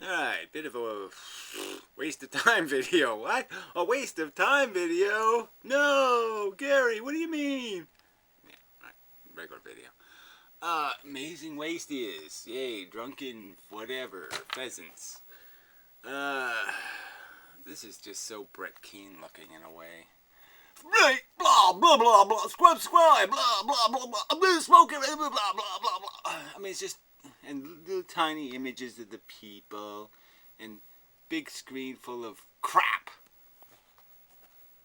Alright, bit of a waste of time video. What? A waste of time video? No! Gary, what do you mean? Yeah, alright, regular video. Amazing waste is. Yay, drunken whatever, pheasants. This is just so Brett Keane looking in a way. Right, blah, blah, blah, blah, squab, blah, blah, blah, blah, I'm smoking, blah, blah, blah, blah, blah. I mean, it's just, and little tiny images of the people, and big screen full of crap.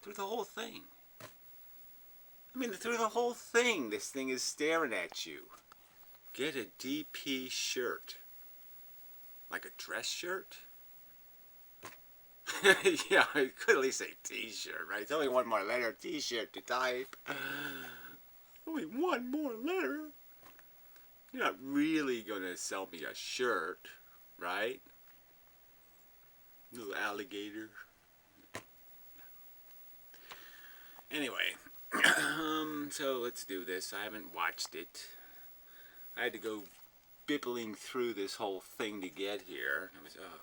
Through the whole thing. I mean, through the whole thing, this thing is staring at you. Get a DP shirt. Like a dress shirt? Yeah, I could at least say t-shirt, right? It's only one more letter, t-shirt to type. Only one more letter. You're not really gonna sell me a shirt, right? Little alligator. Anyway, so let's do this. I haven't watched it. I had to go bippling through this whole thing to get here. It was, oh.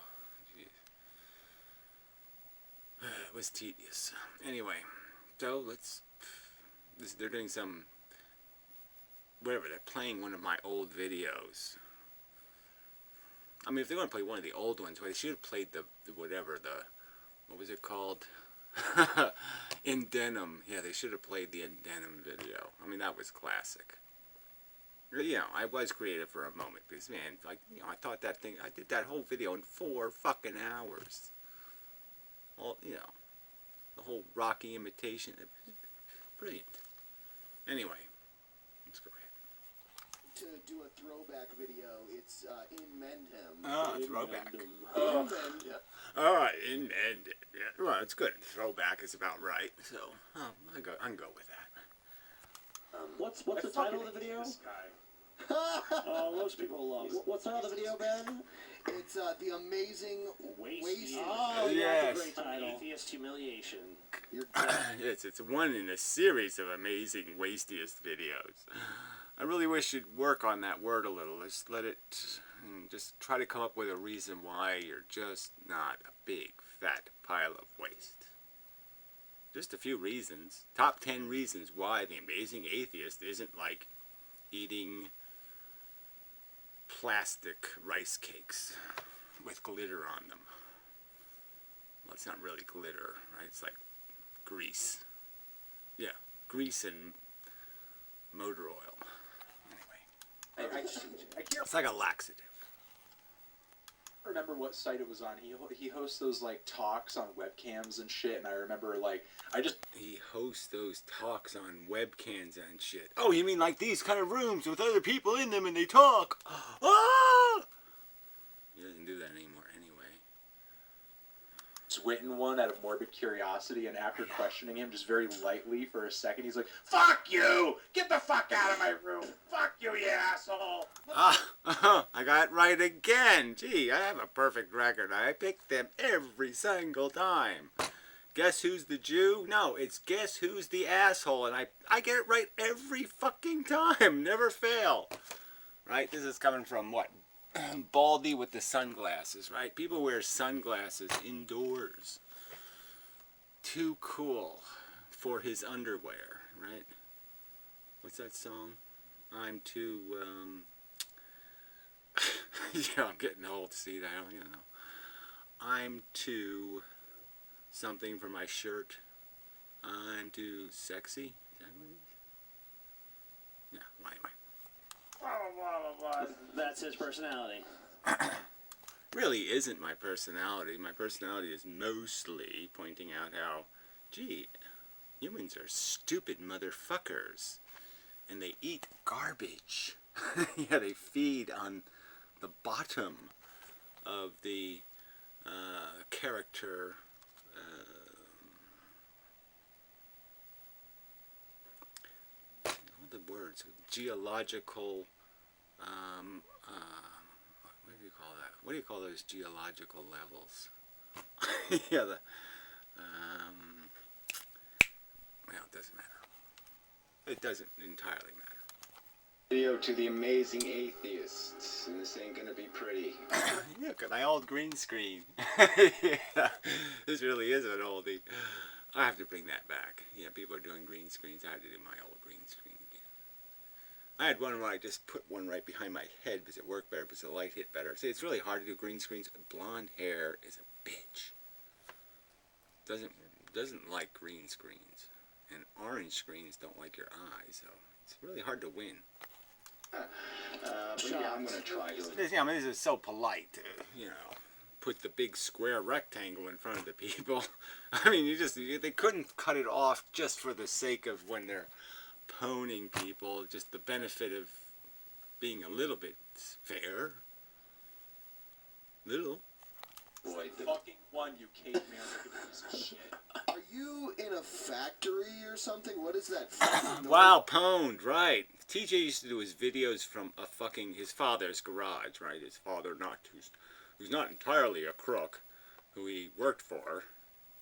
It was tedious. Anyway, so they're doing some, whatever, they're playing one of my old videos. I mean, if they want to play one of the old ones, well, they should have played the what was it called? Inmendham. Yeah, they should have played the Inmendham video. I mean, that was classic. You know, I was creative for a moment, because, man, like, you know, I thought that thing, I did that whole video in 4 fucking hours. All, you know, the whole Rocky imitation. It was brilliant. Anyway, let's go ahead. To do a throwback video, it's inmendham. Oh, throwback. Inmendham. Alright, inmendham. Yeah, well, it's good. Throwback is about right. So, I can go with that. What's the title of the video? This guy. Most people love it. What's the title of the video, Ben? It's the amazing waste. Oh, yes. That's a great title. Atheist humiliation. It's one in a series of amazing wastiest videos. I really wish you'd work on that word a little. Just let it, just try to come up with a reason why you're just not a big fat pile of waste. Just a few reasons. Top 10 reasons why the amazing atheist isn't like eating plastic rice cakes with glitter on them. Well, it's not really glitter, right? It's like grease. Yeah, grease and motor oil. Anyway, it's like a laxative. I remember what site it was on. He hosts those like talks on webcams and shit, and I remember like he hosts those talks on webcams and shit. Oh, you mean like these kind of rooms with other people in them and they talk? Ah! He doesn't do that anymore anyway. Switten one out of morbid curiosity, and after questioning him just very lightly for a second, he's like, "Fuck you! Get the fuck out of my room! Fuck you, you asshole!" I got it right again. Gee, I have a perfect record. I pick them every single time. Guess who's the Jew? No, it's guess who's the asshole, and I get it right every fucking time. Never fail. Right? This is coming from what? Baldy with the sunglasses, right? People wear sunglasses indoors. Too cool for his underwear, right? What's that song? I'm too, yeah, I'm getting old. See that? You know. I'm too something for my shirt. I'm too sexy. Is that what it is? Yeah, well, anyway. That's his personality. Really isn't my personality. My personality is mostly pointing out how, gee, humans are stupid motherfuckers. And they eat garbage. Yeah, they feed on the bottom of the character. All the words. Geological. What do you call that? What do you call those geological levels? Yeah, well, it doesn't matter. It doesn't entirely matter. Video to the amazing atheists, and this ain't gonna be pretty. Look at my old green screen. Yeah, this really is an oldie. I have to bring that back. Yeah, people are doing green screens. I have to do my old green screen again. I had one where I just put one right behind my head because it worked better, because the light hit better. See, it's really hard to do green screens. Blonde hair is a bitch. Doesn't like green screens, and orange screens don't like your eyes. So it's really hard to win. But yeah, I'm gonna try to. This, this is so polite to, put the big square rectangle in front of the people. I mean, they couldn't cut it off just for the sake of when they're poning people, just the benefit of being a little bit fair. Little. Boy, the Fucking one, you caveman looking piece of shit. Are you in a factory or something? What is that? fucking Wow, pwned, right. TJ used to do his videos from his father's garage, right? His father, who's not entirely a crook, who he worked for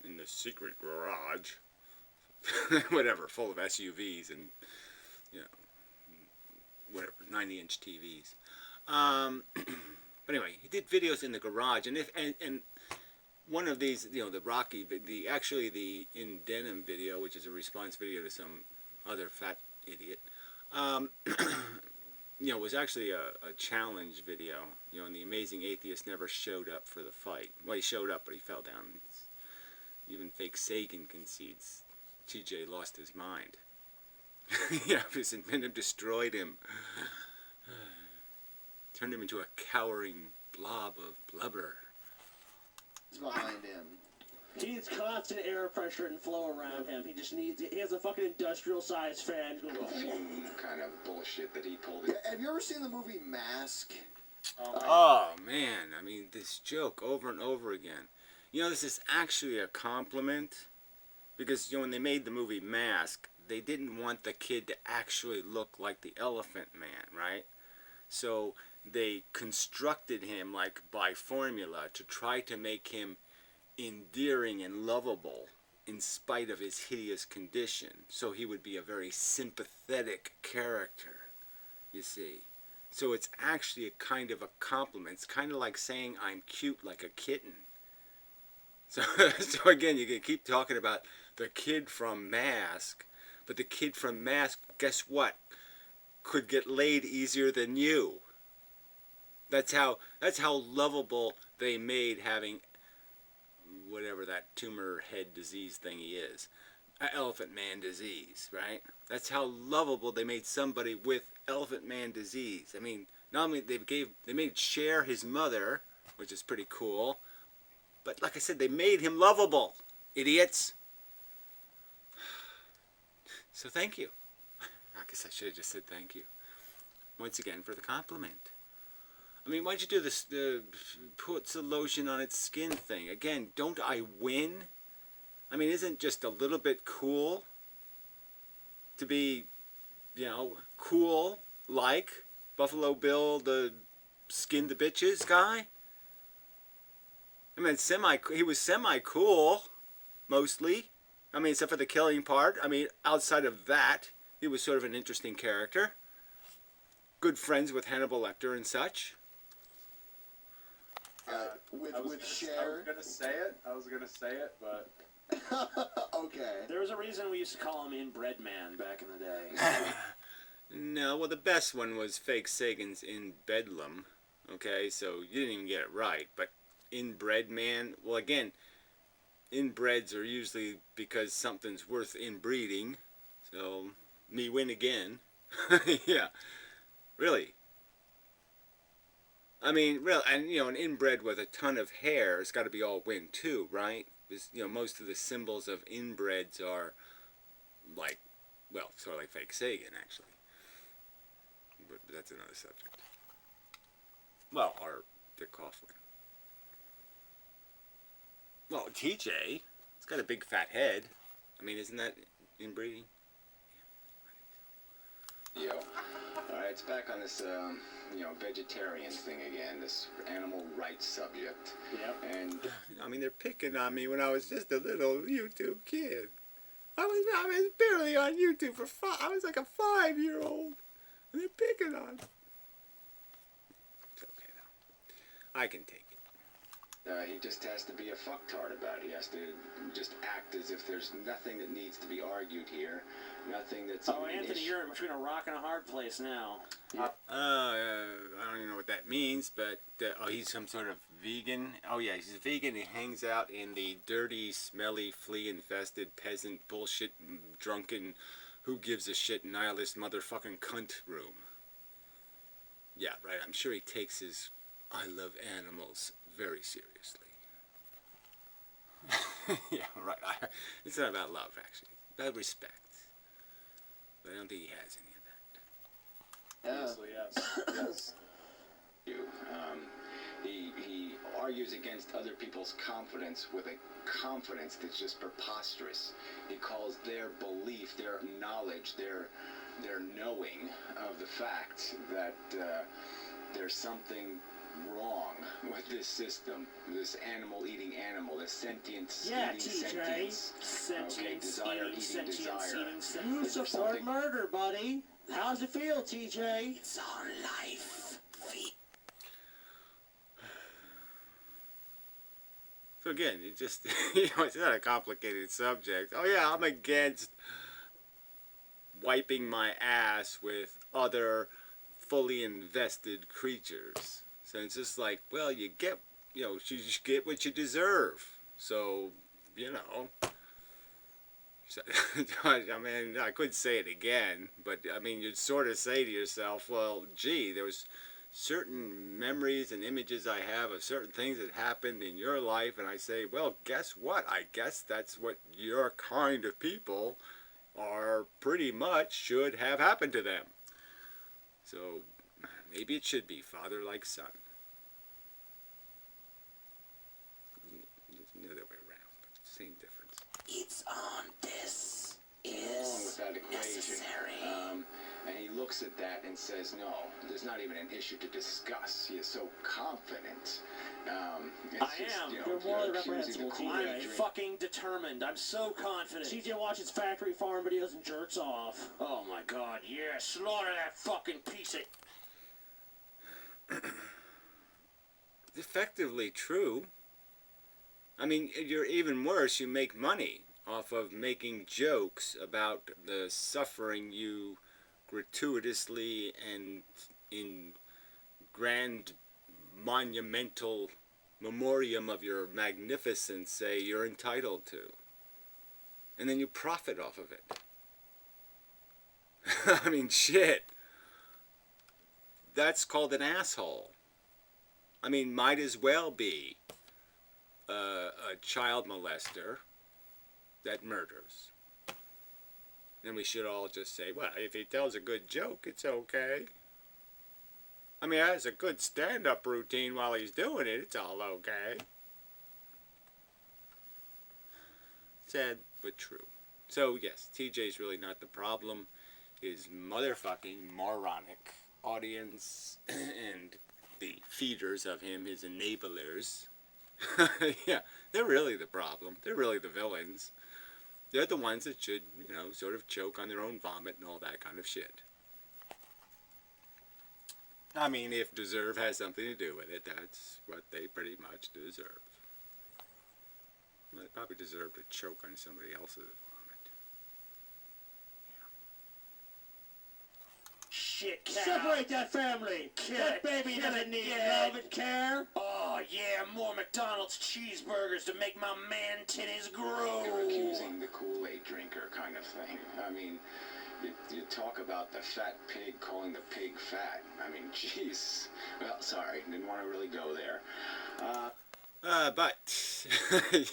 in the secret garage, whatever, full of SUVs and, whatever, 90-inch TVs. But anyway, he did videos in the garage, and one of these, the Rocky, the inmendham video, which is a response video to some other fat idiot, was actually a challenge video, and the amazing atheist never showed up for the fight. Well, he showed up, but he fell down. Even fake Sagan concedes TJ lost his mind. Yeah, because inmendham destroyed him. Turned him into a cowering blob of blubber. is behind him? He needs constant air pressure and flow around him. He has a fucking industrial-sized fan. fume kind of bullshit that he pulled. Have you ever seen the movie Mask? Oh, man. I mean, this joke over and over again. This is actually a compliment. Because, when they made the movie Mask, they didn't want the kid to actually look like the Elephant Man, right? So they constructed him, like, by formula to try to make him endearing and lovable in spite of his hideous condition. So he would be a very sympathetic character, you see. So it's actually a kind of a compliment. It's kind of like saying I'm cute like a kitten. So again, you can keep talking about the kid from Mask, but the kid from Mask, guess what? Could get laid easier than you. That's how lovable they made having whatever that tumor head disease thing he is. Elephant man disease, right? That's how lovable they made somebody with elephant man disease. I mean, not only they made Cher his mother, which is pretty cool, but like I said, they made him lovable, idiots. So thank you. I guess I should have just said thank you. Once again for the compliment. I mean, why'd you do this, puts the lotion on its skin thing? Again, don't I win? I mean, isn't just a little bit cool to be, cool like Buffalo Bill, the skin the bitches guy? I mean, he was semi-cool, mostly. I mean, except for the killing part. I mean, outside of that, he was sort of an interesting character. Good friends with Hannibal Lecter and such. With Cher. I was gonna say it, but Okay. There was a reason we used to call him Inbred Man back in the day. No, well, the best one was Fake Sagan's In Bedlam. Okay, so you didn't even get it right. But Inbred Man, well, again, inbreds are usually because something's worth inbreeding. So, me win again. Yeah, really. I mean, real, and an inbred with a ton of hair has got to be all win too, right? Because, most of the symbols of inbreds are like, well, sort of like Fake Sagan, actually. But that's another subject. Well, or Dick Coughlin. Well, TJ, he's got a big fat head. I mean, isn't that inbreeding? Yo. Alright, it's back on this, vegetarian thing again, this animal rights subject. Yep. And I mean, they're picking on me when I was just a little YouTube kid. I was barely on YouTube I was like a 5-year-old. And they're picking on him. It's okay, though. I can take it. He just has to be a fucktard about it. He has to just act as if there's nothing that needs to be argued here. Nothing that's... Oh, even an Anthony, issue. you're in between a rock and a hard place now. I don't even know what that means, but oh, he's some sort of vegan. Oh yeah, he's a vegan. He hangs out in the dirty, smelly, flea-infested peasant bullshit, drunken, who gives a shit nihilist motherfucking cunt room. Yeah, right. I'm sure he takes his "I love animals" very seriously. Yeah, right. It's not about love, actually. It's about respect. But I don't think he has any of that. Obviously, yes. He argues against other people's confidence with a confidence that's just preposterous. He calls their belief, their knowledge, their knowing of the fact that there's something wrong with this system, this animal-eating animal, this sentience eating sentience. Sentience, desire eating, eating sentience, desire. eating, Is You there support something- murder, buddy. How's it feel, TJ? It's our life. So again, it just, it's not a complicated subject. Oh yeah, I'm against wiping my ass with other fully invested creatures. So it's just like, well, you just get what you deserve. So, so, I mean, I could say it again, but I mean, you'd sort of say to yourself, well, gee, there was certain memories and images I have of certain things that happened in your life, and I say, well, guess what? I guess that's what your kind of people are pretty much should have happened to them. So maybe it should be father like son. It's the other way around, but same difference. It's on. This Wrong with that is equation. necessary. And he looks at that and says, no, there's not even an issue to discuss. He is so confident. You're morally accusing reprehensible, the TJ. Kool-Aid I'm drink. fucking determined. I'm so confident. TJ watches Factory Farm videos and jerks off. Oh my god, yeah, slaughter that fucking piece of... It's effectively true. I mean, you're even worse, you make money off of making jokes about the suffering you gratuitously and in grand monumental memoriam of your magnificence say you're entitled to. And then you profit off of it. I mean, shit. That's called an asshole. I mean, might as well be a child molester that murders. And we should all just say, well, if he tells a good joke, it's okay. I mean, has a good stand-up routine while he's doing it, it's all okay. Sad, but true. So, yes, TJ's really not the problem. His motherfucking moronic audience and the feeders of him, his enablers, yeah, they're really the problem. They're really the villains. They're the ones that should, sort of choke on their own vomit and all that kind of shit. I mean, if deserve has something to do with it, that's what they pretty much deserve. They probably deserve to choke on somebody else's vomit. Shit, cow. Separate that family. That baby doesn't need love and care. Oh, yeah, more McDonald's cheeseburgers to make my man titties grow. You're accusing the Kool-Aid drinker kind of thing. I mean, you talk about the fat pig calling the pig fat. I mean, jeez. Well, sorry, didn't want to really go there. But,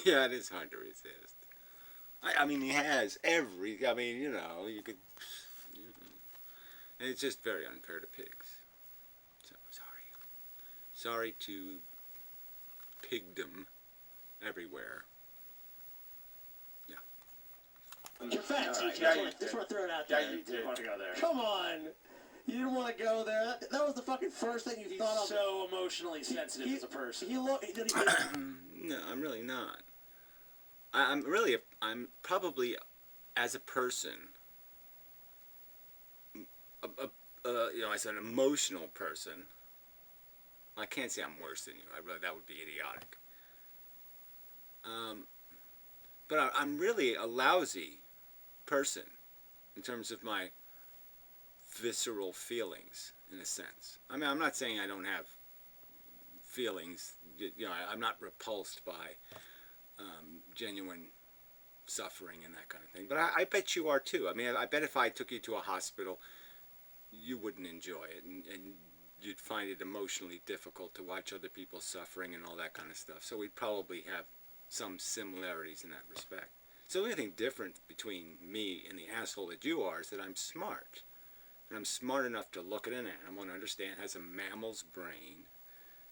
yeah, it is hard to resist. I mean, he has every, you could, and it's just very unfair to pigs. So, sorry. Sorry to pigdom everywhere. Yeah. You're fat, All TJ. right, Just want to throw it out there. Yeah, you did want to go there. Come on. You didn't want to go there. That was the fucking first thing you thought of. He's so emotionally sensitive as a person. No, I'm really not. I'm probably, as a person, as an emotional person, I can't say I'm worse than you. That would be idiotic. But I'm really a lousy person in terms of my visceral feelings, in a sense. I mean, I'm not saying I don't have feelings. I'm not repulsed by genuine suffering and that kind of thing. But I bet you are too. I mean, I bet if I took you to a hospital, you wouldn't enjoy it, and you'd find it emotionally difficult to watch other people suffering and all that kind of stuff. So we'd probably have some similarities in that respect. So the only thing different between me and the asshole that you are is that I'm smart. And I'm smart enough to look at an animal and understand it has a mammal's brain,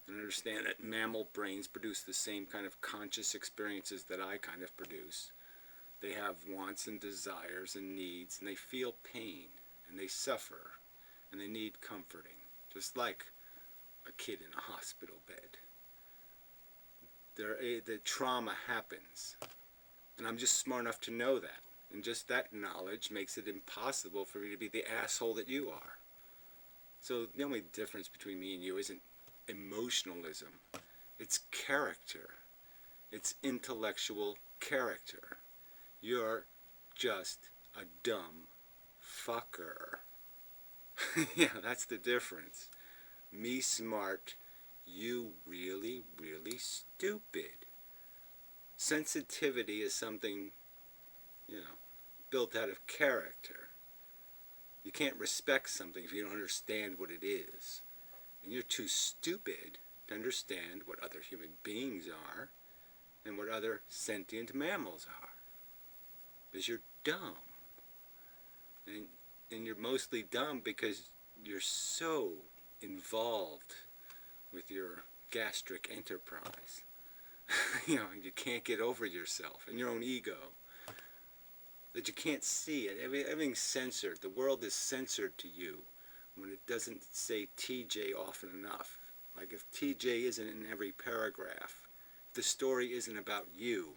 and understand that mammal brains produce the same kind of conscious experiences that I kind of produce. They have wants and desires and needs, and they feel pain, and they suffer, and they need comforting, just like a kid in a hospital bed. The trauma happens, and I'm just smart enough to know that. And just that knowledge makes it impossible for me to be the asshole that you are. So the only difference between me and you isn't emotionalism. It's character. It's intellectual character. You're just a dumb fucker. Yeah, that's the difference. Me smart, you really, really stupid. Sensitivity is something, built out of character. You can't respect something if you don't understand what it is. And you're too stupid to understand what other human beings are and what other sentient mammals are. Because you're dumb. And you're mostly dumb because you're so involved with your gastric enterprise. You can't get over yourself and your own ego. That you can't see it. Everything's censored. The world is censored to you when it doesn't say TJ often enough. Like if TJ isn't in every paragraph, if the story isn't about you,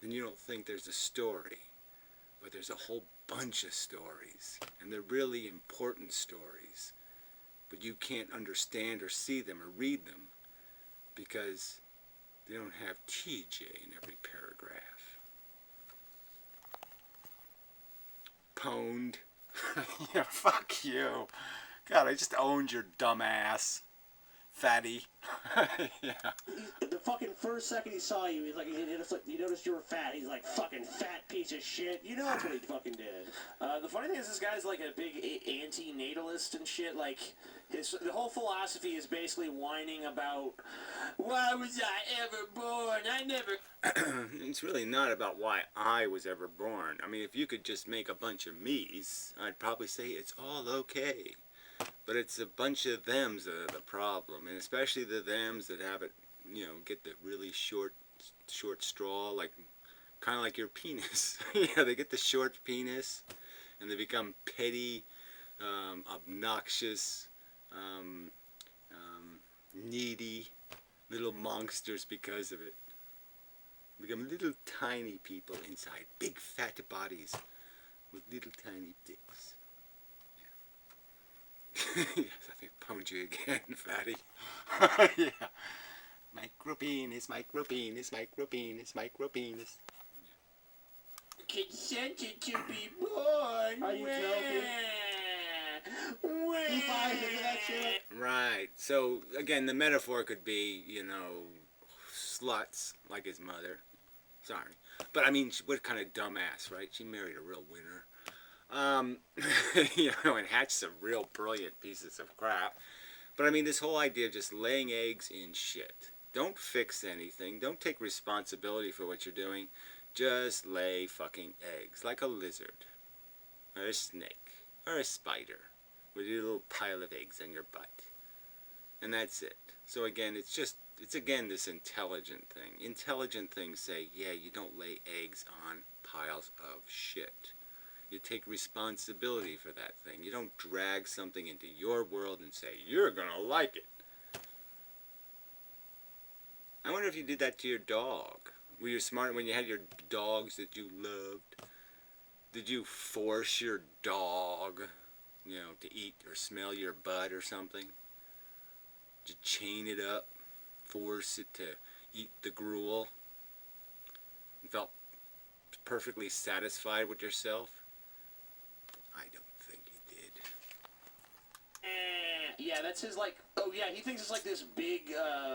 then you don't think there's a story. But there's a whole bunch of stories, and they're really important stories. But you can't understand or see them or read them because they don't have TJ in every paragraph. Pwned. Yeah, fuck you. God, I just owned your dumb ass. Fatty. Yeah. The fucking first second he saw you, he's like, he noticed you were fat. He's like, fucking fat piece of shit. You know that's what he fucking did. The funny thing is, this guy's like a big anti-natalist and shit. Like, the whole philosophy is basically whining about, why was I ever born? I never... It's really not about why I was ever born. I mean, if you could just make a bunch of me's, I'd probably say it's all okay. But it's a bunch of thems that are the problem, and especially the thems that have it, get the really short straw, like kind of like your penis. Yeah, they get the short penis, and they become petty, obnoxious, needy, little monsters because of it. Become little tiny people inside big fat bodies with little tiny dicks. Yes, I think I pwned you again, fatty. Yeah. Micropenis, micropenis, micropenis, micropenis. Consented to be born. Are you joking? He buys into that shit. Right. So, again, the metaphor could be, sluts, like his mother. Sorry. But, I mean, what kind of dumbass, right? She married a real winner. And hatched some real brilliant pieces of crap. But I mean, this whole idea of just laying eggs in shit. Don't fix anything. Don't take responsibility for what you're doing. Just lay fucking eggs, like a lizard, or a snake, or a spider, with your little pile of eggs on your butt. And that's it. So again, it's again this intelligent thing. Intelligent things say, yeah, you don't lay eggs on piles of shit. You take responsibility for that thing. You don't drag something into your world and say, you're gonna like it. I wonder if you did that to your dog. Were you smart when you had your dogs that you loved? Did you force your dog you know, to eat or smell your butt or something. To chain it up, force it to eat the gruel, and felt perfectly satisfied with yourself? I don't think you did. Yeah, that's his, like, oh yeah, he thinks it's like this big,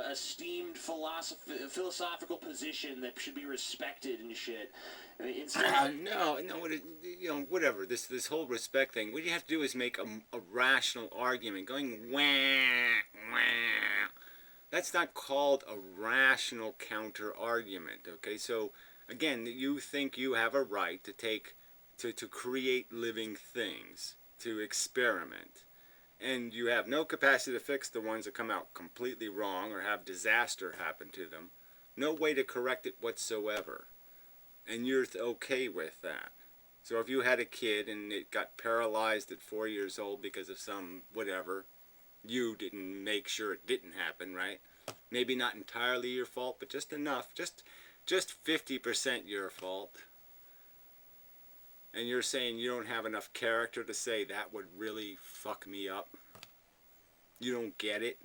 esteemed philosophical position that should be respected and shit. I mean, instead No, you know, whatever. This whole respect thing. What you have to do is make a rational argument. Going wah wah. That's not called a rational counter argument. Okay, so again, you think you have a right to to create living things, to experiment. And you have no capacity to fix the ones that come out completely wrong or have disaster happen to them. No way to correct it whatsoever. And you're okay with that. So if you had a kid and it got paralyzed at 4 years old because of some whatever, you didn't make sure it didn't happen, right? Maybe not entirely your fault, but just enough. Just 50% your fault. And you're saying you don't have enough character to say that would really fuck me up. You don't get it.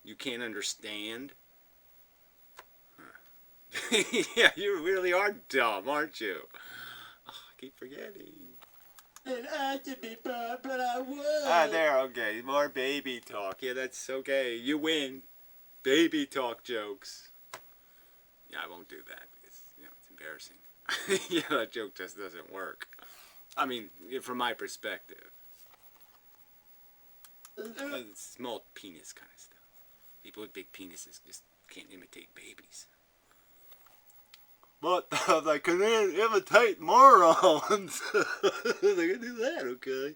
You can't understand. Huh. Yeah, you really are dumb, aren't you? Oh, I keep forgetting. it ought to be bad, but I would. Ah, there, okay. More baby talk. Yeah, that's okay. You win. Baby talk jokes. Yeah, I won't do that because, you know, it's embarrassing. Yeah, that joke just doesn't work. I mean, from my perspective. It's small penis kind of stuff. People with big penises just can't imitate babies. But they can imitate morons. They can do that, okay?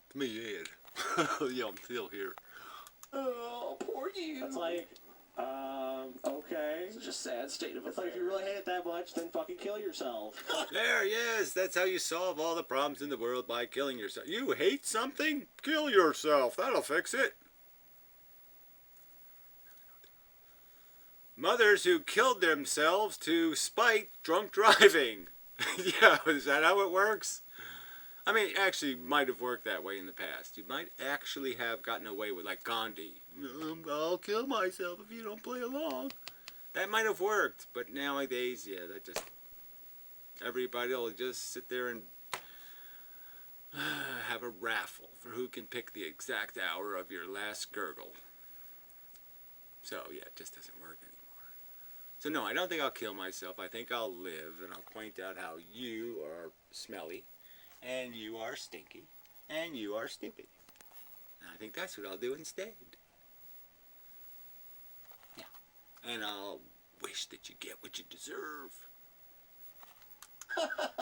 It's me, Ed. Yeah, I'm still here. Oh, poor you. That's like, okay. It's just a sad state of It's like if you really hate it that much, then fucking kill yourself. There, yes, that's how you solve all the problems in the world, by killing yourself. You hate something? Kill yourself. That'll fix it. Mothers who killed themselves to spite drunk driving. Yeah, is that how it works? I mean, it actually might have worked that way in the past. You might actually have gotten away with, like Gandhi. I'll kill myself if you don't play along. That might have worked, but nowadays, yeah, that just... Everybody will just sit there and have a raffle for who can pick the exact hour of your last gurgle. So, yeah, it just doesn't work anymore. So, no, I don't think I'll kill myself. I think I'll live, and I'll point out how you are smelly, and you are stinky, and you are stupid. And I think that's what I'll do instead. Yeah. And I'll wish that you get what you deserve.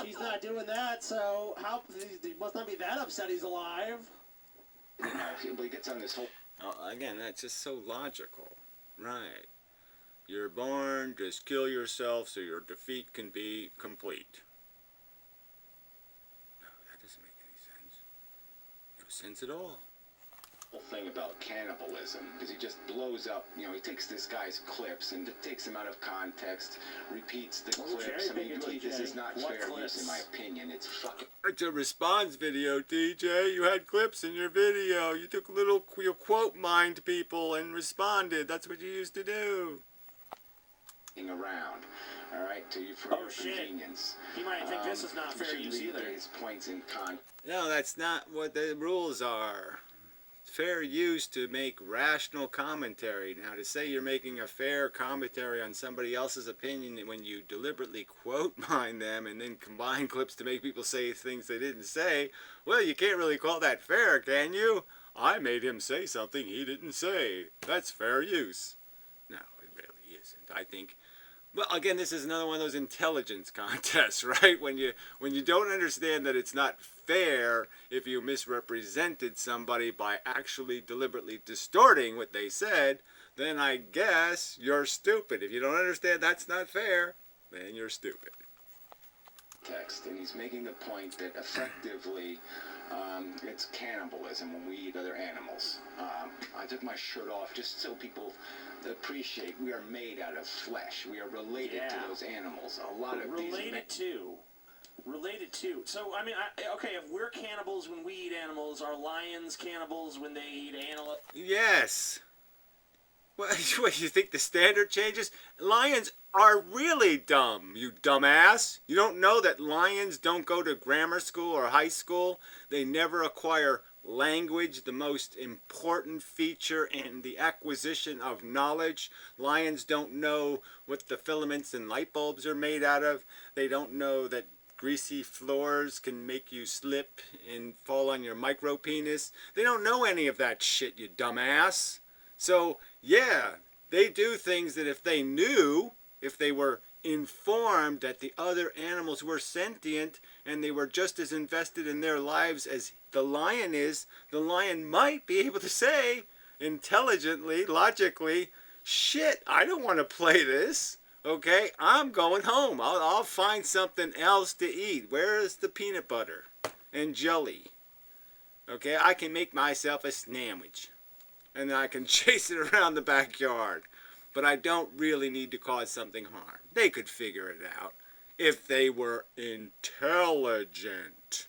He's not doing that, so how he must not be that upset he's alive. You know, but he gets on this whole Again, that's just so logical. Right. You're born, just kill yourself so your defeat can be complete. No, that doesn't make any sense. No sense at all. thing about cannibalism, because he just blows up, you know, he takes this guy's clips and takes them out of context, repeats the clips. I mean, really, this is not fair use in my opinion. It's fucking... It's a response video, DJ. You had clips in your video. You took you quote mined people and responded. That's what you used to do. Around, all right, to you for your convenience. He might think this is not fair use either. His points in No, that's not what the rules are. Fair use to make rational commentary. Now, to say you're making a fair commentary on somebody else's opinion when you deliberately quote mine them and then combine clips to make people say things they didn't say, well, you can't really call that fair, can you? I made him say something he didn't say. That's fair use. No, it really isn't. I think... Well, again, this is another one of those intelligence contests, right? When you don't understand that it's not fair if you misrepresented somebody by actually deliberately distorting what they said, then I guess you're stupid. If you don't understand that's not fair, then you're stupid. Text, and he's making the point that effectively it's cannibalism when we eat other animals. I took my shirt off just so people appreciate we are made out of flesh. We are related to those animals. A lot of related to. Related to. So, I mean, okay, if we're cannibals when we eat animals, are lions cannibals when they eat animals? Yes. What, you think the standard changes? Lions are really dumb, you dumbass. You don't know that lions don't go to grammar school or high school? They never acquire language, the most important feature in the acquisition of knowledge. Lions don't know what the filaments in light bulbs are made out of. They don't know that greasy floors can make you slip and fall on your micro penis. They don't know any of that shit, you dumbass. So, yeah, they do things that if they knew, if they were informed that the other animals were sentient and they were just as invested in their lives as the lion is, the lion might be able to say intelligently, logically, shit, I don't want to play this. Okay, I'm going home. I'll find something else to eat. Where is the peanut butter and jelly? Okay, I can make myself a sandwich. And I can chase it around the backyard. But I don't really need to cause something harm. They could figure it out if they were intelligent.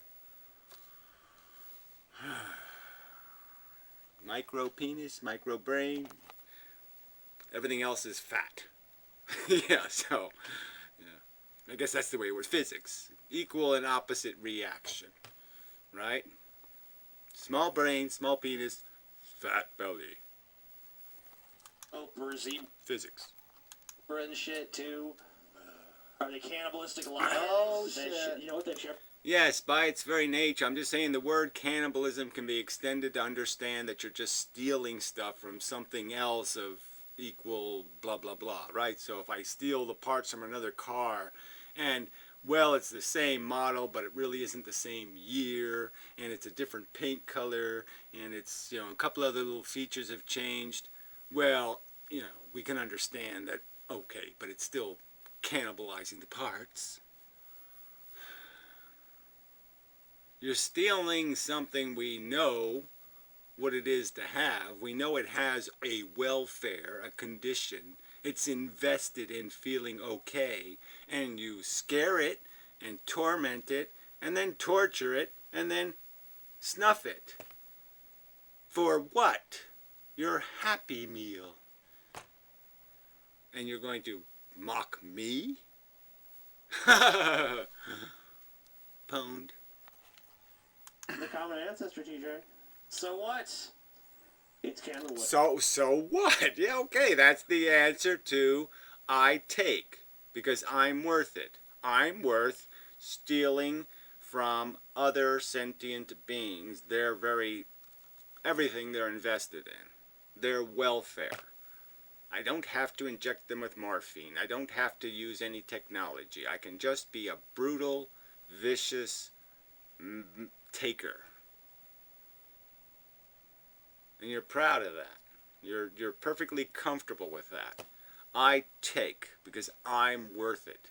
Micro penis, micro brain. Everything else is fat. Yeah, so, yeah. I guess that's the way it works. Physics. Equal and opposite reaction. Right? Small brain, small penis, fat belly. Oh, Brazil Physics. and shit too. Are they cannibalistic lions? Oh, They shit. you know what they share? Yes, by its very nature. I'm just saying the word cannibalism can be extended to understand that you're just stealing stuff from something else of equal blah blah blah, right? So if I steal the parts from another car and well, it's the same model, but it really isn't the same year, and it's a different paint color, and it's, you know, a couple other little features have changed. Well, you know, we can understand that, okay, but it's still cannibalizing the parts. You're stealing something we know what it is to have. We know it has a welfare, a condition. It's invested in feeling okay. And you scare it and torment it and then torture it and then snuff it. For what? Your Happy Meal. And you're going to mock me? Pwned. The common ancestor, TJ. So what? It's cannibalism. So what? Yeah, okay, that's the answer to I take. Because I'm worth it. I'm worth stealing from other sentient beings. Everything they're invested in. Their welfare. I don't have to inject them with morphine. I don't have to use any technology. I can just be a brutal, vicious taker. And you're proud of that. You're perfectly comfortable with that. I take because I'm worth it.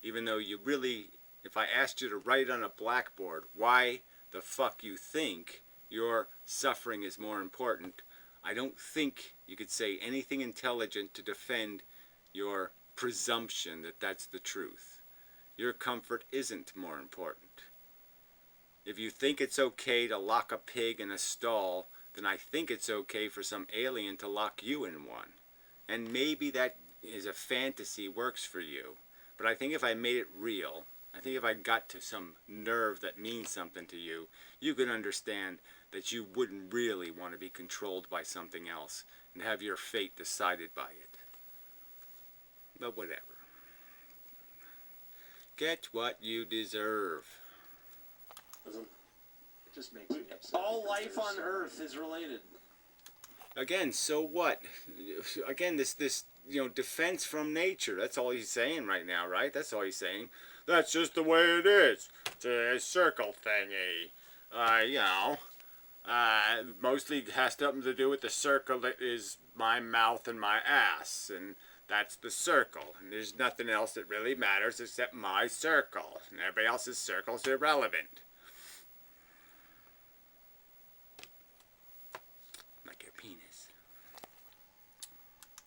Even though you really, if I asked you to write on a blackboard why the fuck you think your suffering is more important, I don't think you could say anything intelligent to defend your presumption that that's the truth. Your comfort isn't more important. If you think it's okay to lock a pig in a stall, then I think it's okay for some alien to lock you in one. And maybe that is a fantasy, works for you. But I think if I made it real, I think if I got to some nerve that means something to you, you could understand that you wouldn't really want to be controlled by something else and have your fate decided by it. But whatever. Get what you deserve. It just makes me upset. All because life there's on so Earth is related. Again, so what? Again, this defense from nature. That's all he's saying right now, right? That's all he's saying. That's just the way it is. It's a circle thingy. Mostly has something to do with the circle that is my mouth and my ass, and that's the circle. And there's nothing else that really matters except my circle. And everybody else's circle's irrelevant. Like your penis.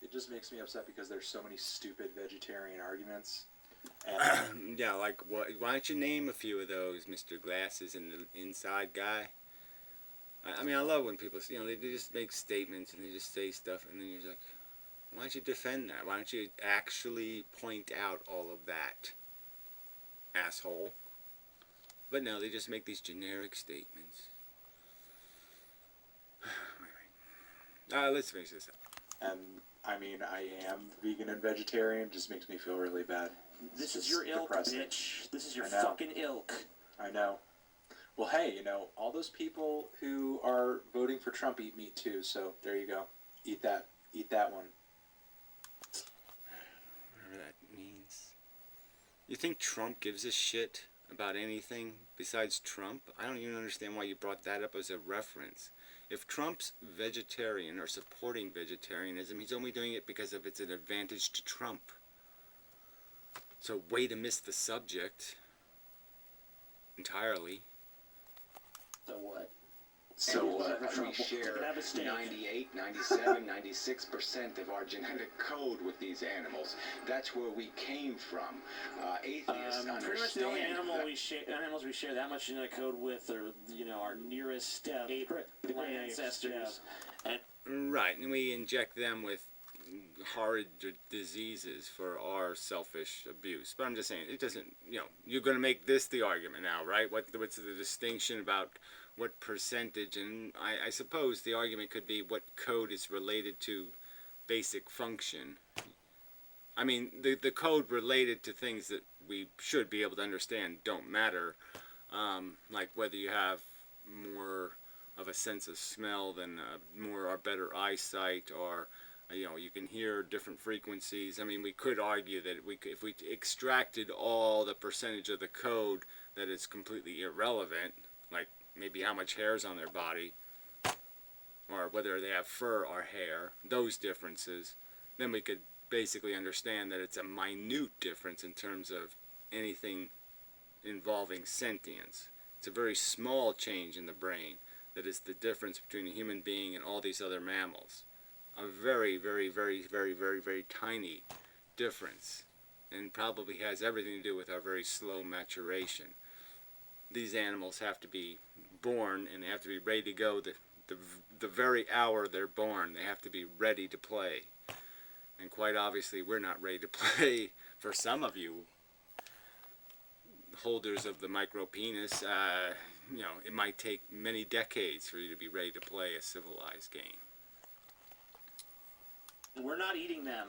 It just makes me upset because there's so many stupid vegetarian arguments. And Yeah, like what? Why don't you name a few of those, Mr. Glasses and the Inside Guy? I mean, I love when people, they just make statements and they just say stuff, and then you're like, why don't you defend that? Why don't you actually point out all of that, asshole? But no, they just make these generic statements. Let's finish this up. and I mean, I am vegan and vegetarian. Just makes me feel really bad. This It's is your just ilk, depressing. bitch. This is your I know. fucking ilk. I know. Well, hey, all those people who are voting for Trump eat meat too. So there you go. Eat that. Eat that one. Whatever that means. You think Trump gives a shit about anything besides Trump? I don't even understand why you brought that up as a reference. If Trump's vegetarian or supporting vegetarianism, he's only doing it because of it's an advantage to Trump. So way to miss the subject entirely. So what? So Trouble. we share Have a steak. 98, 97, 96% of our genetic code with these animals. That's where we came from. Atheists understand Pretty much the only that. animals we share that much genetic code with are, our nearest ape ancestors. And Right, and we inject them with horrid diseases for our selfish abuse. But I'm just saying, it doesn't, you're going to make this the argument now, right? What's the distinction about what percentage? And I suppose the argument could be what code is related to basic function. I mean, the code related to things that we should be able to understand don't matter, like whether you have more of a sense of smell than more or better eyesight, or you can hear different frequencies. I mean, we could argue that if we extracted all the percentage of the code, that it's completely irrelevant, like maybe how much hair is on their body, or whether they have fur or hair, those differences, then we could basically understand that it's a minute difference in terms of anything involving sentience. It's a very small change in the brain that is the difference between a human being and all these other mammals. A very, very, very, very, very, very tiny difference, and probably has everything to do with our very slow maturation. These animals have to be born, and they have to be ready to go the very hour they're born. They have to be ready to play. And quite obviously, we're not ready to play. For some of you holders of the micro penis, it might take many decades for you to be ready to play a civilized game. we're not eating them.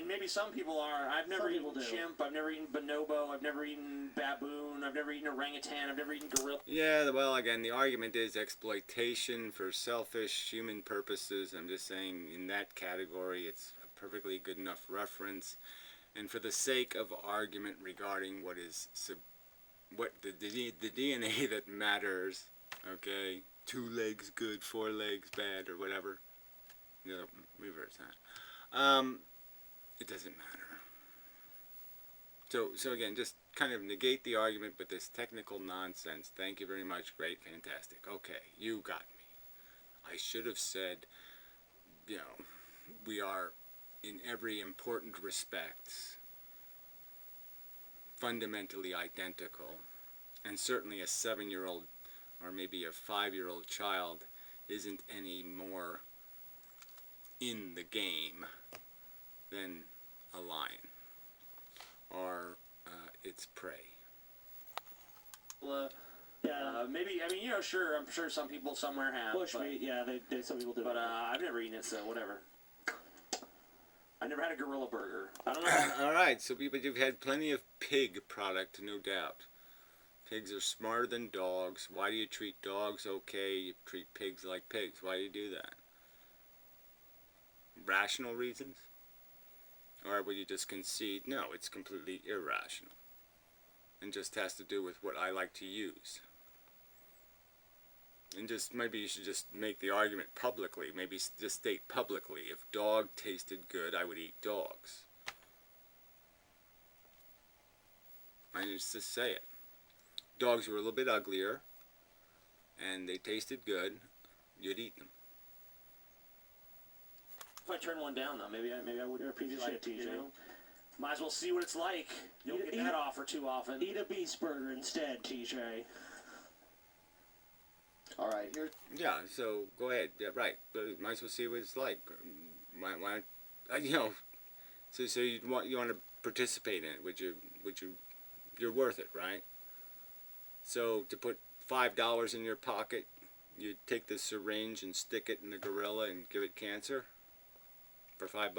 Maybe some people are. I've never eaten chimp. I've never eaten bonobo. I've never eaten baboon. I've never eaten orangutan. I've never eaten gorilla. Yeah, well, again, the argument is exploitation for selfish human purposes. I'm just saying in that category it's a perfectly good enough reference. And for the sake of argument regarding what the DNA that matters, okay, 2 legs good, 4 legs bad, or whatever, reverse that. It doesn't matter. So again, just kind of negate the argument with this technical nonsense. Thank you very much. Great, fantastic. Okay, you got me. I should have said, we are in every important respect fundamentally identical, and certainly a 7-year-old or maybe a 5-year-old child isn't any more in the game than a lion or its prey. Maybe, sure, I'm sure some people somewhere have. Bushmeat, yeah, some people do. But I've never eaten it, so whatever. I never had a gorilla burger. I don't know. All right, so but you've had plenty of pig product, no doubt. Pigs are smarter than dogs. Why do you treat dogs okay? You treat pigs like pigs. Why do you do that? Rational reasons? Or will you just concede, no, it's completely irrational, and just has to do with what I like to use? And just maybe you should just make the argument publicly. Maybe just state publicly, if dog tasted good, I would eat dogs. I just say it. Dogs were a little bit uglier, and they tasted good, you'd eat them. If I turn one down, though, maybe I would appreciate it, Might as well see what it's like. You don't get that offer too often. Eat a beast burger instead, TJ. All right, here. Yeah, so go ahead. Yeah, right. But might as well see what it's like. Why you know, so you want to participate in it? Would you? You're worth it, right? So to put $5 in your pocket, you take the syringe and stick it in the gorilla and give it cancer for $5.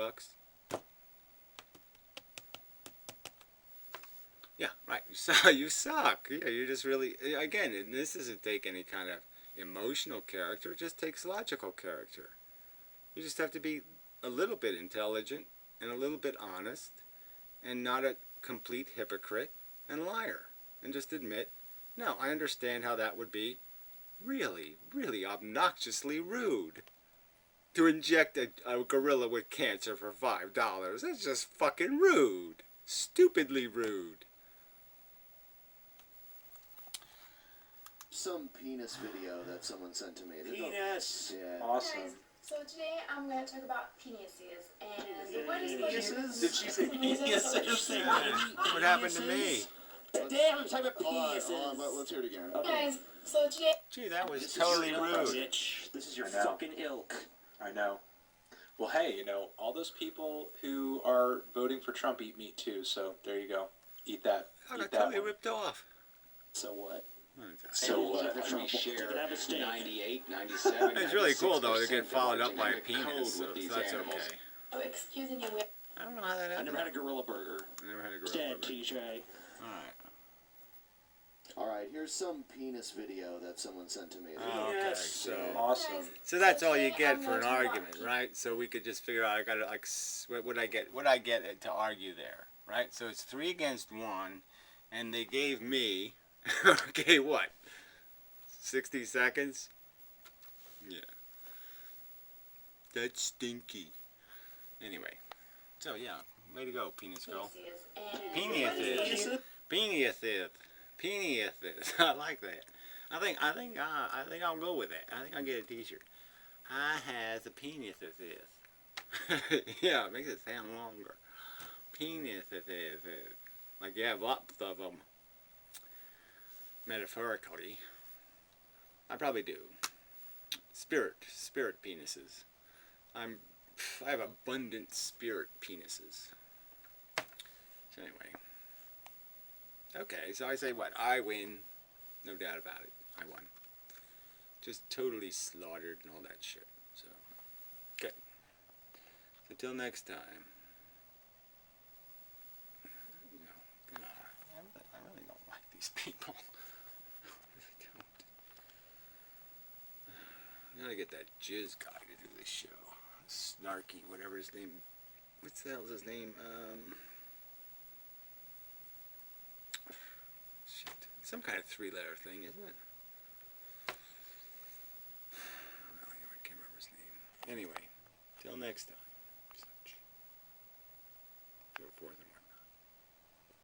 Yeah, right. You suck. Yeah, you just really, again, and this doesn't take any kind of emotional character. It just takes logical character. You just have to be a little bit intelligent and a little bit honest and not a complete hypocrite and liar. And just admit, no, I understand how that would be really, really obnoxiously rude. To inject a gorilla with cancer for $5. That's just fucking rude. Stupidly rude. Some penis video that someone sent to me. Penis. Yeah. Awesome. Guys, so today I'm going to talk about penises. And what is Penises? Did she say penises? What happened to me? Today I'm talking about Hold penises. on, let's hear it again. Guys, so today... Gee, that was This is totally your ilk, rude. bitch. This is your I know. fucking ilk. I know. Well, hey, you know, all those people who are voting for Trump eat meat too, so there you go. Eat that. I Eat got that totally one. ripped off. So what? So what? We Trump share can have a steak. 98, 97. It's really cool though to 96% get followed up of by a the code penis, so with these that's animals. okay. Oh, excuse me. I don't know how that I happened. never had a gorilla burger. I never had a gorilla. Instead, burger. TJ. Alright. All right, here's some penis video that someone sent to me. Oh, okay, Yes. so Awesome. so that's all you Today get I'm for an going to argument, talk- right? So we could just figure out. I gotta like, what would I get? What I get to argue there, right? So it's 3 against 1, and they gave me, okay, what? 60 seconds? Yeah. That's stinky. Anyway, so yeah, way to go, penis girl. Penises. And Penises. Penises. I like that. I think I'll go with that. I think I'll get a T-shirt. I has a penis. Yeah, it makes it sound longer. Penis. Like you have lots of them. Metaphorically, I probably do. Spirit penises. I have abundant spirit penises. So anyway. Okay, so I say what? I win. No doubt about it. I won. Just totally slaughtered and all that shit. So, good. So till next time. God, I really don't like these people. I really don't. I gotta get that jizz guy to do this show. Snarky, whatever his name. What the hell's his name? Shit. Some kind of 3-letter thing, isn't it? I can't remember his name. Anyway, till next time. Such. Go forth.